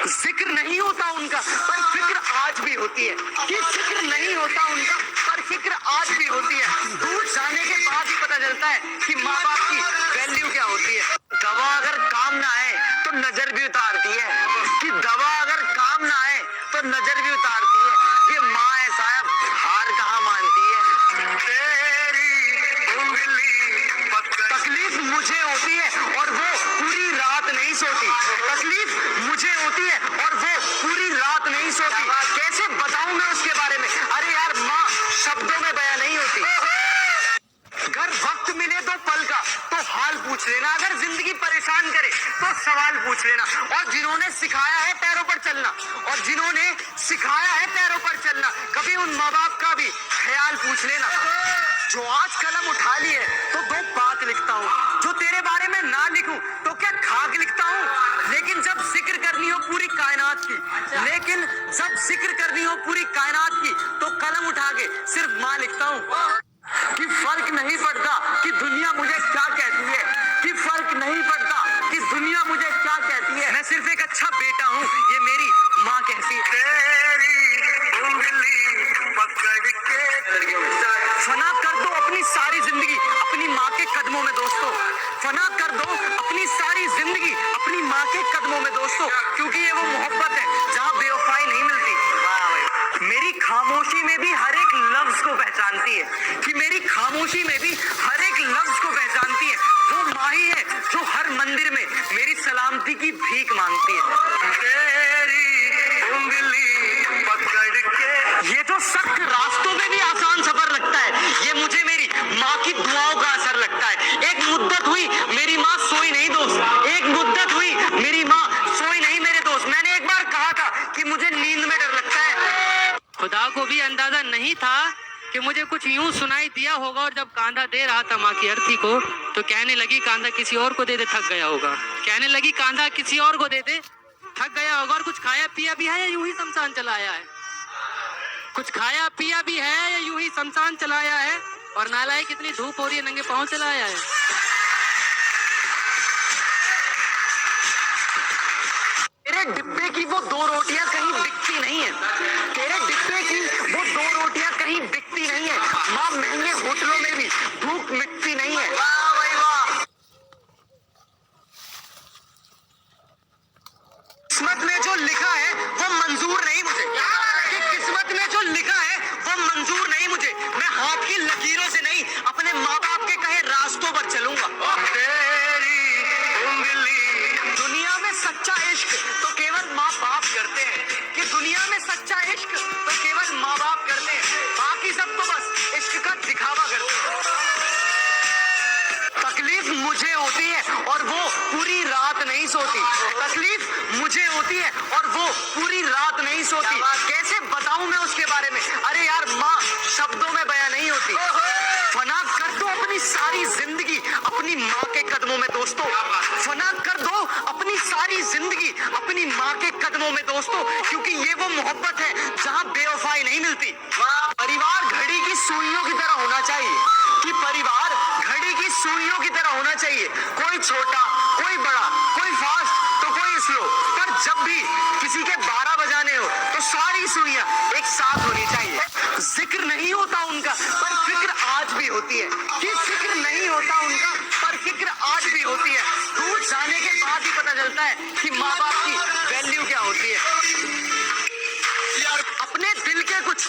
जिक्र नहीं होता उनका पर फिक्र आज भी होती है, कि जिक्र नहीं होता उनका पर फिक्र आज भी होती है। दूर जाने के बाद ही पता चलता है कि माँ बाप की वैल्यू क्या होती है। दवा अगर काम ना आए तो नजर भी उतारती है, कि दवा अगर काम ना आए तो नजर भी उतारती है। ये माँ है साहब, हार कहाँ मानती है। तेरी उंगली तकलीफ मुझे होती है और वो पूरी रात नहीं सोती। तकलीफ मुझे होती है और वो पूरी रात नहीं सोती। कैसे बताऊं मैं उसके बारे में? अरे यार माँ शब्दों में बयां नहीं होती। अगर वक्त मिले तो पल का तो हाल पूछ लेना, अगर जिंदगी परेशान करे तो सवाल पूछ लेना। और जिन्होंने सिखाया है पैरों पर चलना, और जिन्होंने सिखाया है पैरों पर चलना, कभी उन माँ बाप का भी ख्याल पूछ लेना। जो आज कलम उठा ली है तो दो बात लिखता हूँ, जो तेरे बारे में ना लिखूं तो क्या खाक लिखता हूँ। लेकिन जब जिक्र करनी हो पूरी कायनात की, लेकिन जब जिक्र करनी हो पूरी कायनात की, तो कलम उठा के सिर्फ माँ लिखता हूँ। कि फर्क नहीं पड़ता कि दुनिया मुझे क्या कहती है, कि फर्क नहीं पड़ता कि दुनिया मुझे क्या कहती है। मैं सिर्फ एक अच्छा बेटा हूँ, ये मेरी माँ कहती है। तेरी उंगली पकड़ के फना कर दो अपनी सारी जिंदगी अपनी माँ के कदमों में दोस्तों। फना कर दो अपनी सारी जिंदगी अपनी माँ के कदमों में दोस्तों, क्योंकि ये वो मोहब्बत है जहाँ बेवफाई नहीं मिलती। मेरी खामोशी में भी हर एक लफ्ज को पहचानती है, कि मेरी खामोशी में भी हर एक लफ्ज को पहचानती है। वो माँ ही है जो हर मंदिर में मेरी सलामती की भीख मांगती है। तेरी उंगली पकड़ के ये जो सख्त रास्तों में भी आसान सफर लगता है, ये मुझे मेरी माँ की दुआओं का असर लगता है। एक मुद्दत हुई मेरी माँ सोई नहीं दोस्त, एक मुद्दत हुई मेरी माँ सोई नहीं मेरे दोस्त। मैंने एक बार कहा था कि मुझे नींद में डर लगता है। खुदा को भी अंदाजा नहीं था कि मुझे कुछ यूं सुनाई दिया होगा, और जब कांधा दे रहा था माँ की अर्थी को तो कहने लगी कांधा किसी और को दे दे, थक गया होगा। कहने लगी कांधा किसी और को दे दे, थक गया होगा। और कुछ खाया पिया भी है या यूं ही शमशान चलाया है? कुछ खाया पिया भी है या यूं ही शमशान चलाया है? और नालायक कितनी धूप हो रही है, नंगे पाँव चलाया है। तेरे डिब्बे की वो दो रोटियां कहीं बिकती नहीं है, तेरे डिब्बे की वो दो रोटियां कहीं बिकती नहीं है। माँ महंगे होटलों में भी भूख मिटती नहीं है। वाह भाई वाह। किस्मत में जो लिखा है वो मंजूर नहीं मुझे, कि किस्मत में जो लिखा है वो मंजूर नहीं मुझे। मैं हाथ की लकीरों से नहीं अपने माँ बाप के कहे रास्तों पर चलूंगा। तेरी उंगली दुनिया में सच्चा इश्क तो केवल माँ बाप करते हैं, कि दुनिया में सच्चा इश्क तो केवल माँ बाप करते हैं। बाकी सब तो बस इश्क का दिखावा करते हैं। तकलीफ मुझे होती है और वो पूरी रात नहीं सोती। तकलीफ मुझे होती है और वो पूरी रात नहीं सोती। कैसे बताऊं मैं उसके बारे में? अरे यार माँ शब्दों में बयां नहीं होती। फना कर दो अपनी सारी जिंदगी अपनी माँ के कदमों में दोस्तों। फना कर दो अपनी सारी जिंदगी अपनी माँ के कदमों में दोस्तों, क्योंकि ये वो मोहब्बत है जहाँ बेवफाई नहीं मिलती। परिवार घड़ी की सुइयों की तरह होना चाहिए, कि परिवार घड़ी की सुइयों की तरह होना चाहिए। कोई छोटा कोई बड़ा, कोई फास्ट तो कोई स्लो, पर जब भी किसी के 12 बजाने हो तो सारी सुइयां एक साथ होनी चाहिए। जिक्र नहीं होता उनका पर फिक्र आज भी होती है, कि फिक्र नहीं होता उनका पर फिक्र आज भी होती है। दूर जाने के बाद ही पता चलता है कि माँ बाप की वैल्यू क्या होती है। अपने दिल के कुछ